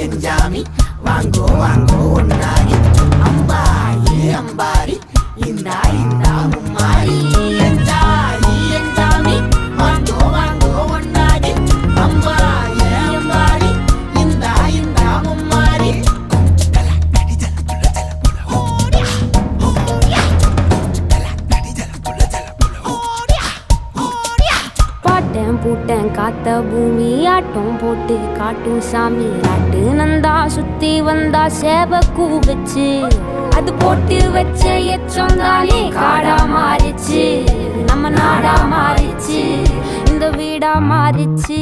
என் ஜாமி வாங்கோ வாங்கோ ஒன்னாரி அம்பாரி அம்பாரி இந்தா இந்தா மும்மாரி என் ஜாமி வாங்கோ வாங்கோ ஒன்னாரி அம்பாரி அம்பாரி இந்தா இந்தா மும்மாரி பாட்டன் பூட்டன் காத்த பூமி ஆட்டம் போட்டு காட்டும் சாமி ராட்டு நந்தா சுத்தி வந்தா சேவ கூவச்சு அது போட்டு வச்ச எச்சம் தானே காடா மாறிச்சு நம்ம நாடா மாறிச்சு இந்த வீடா மாறிச்சு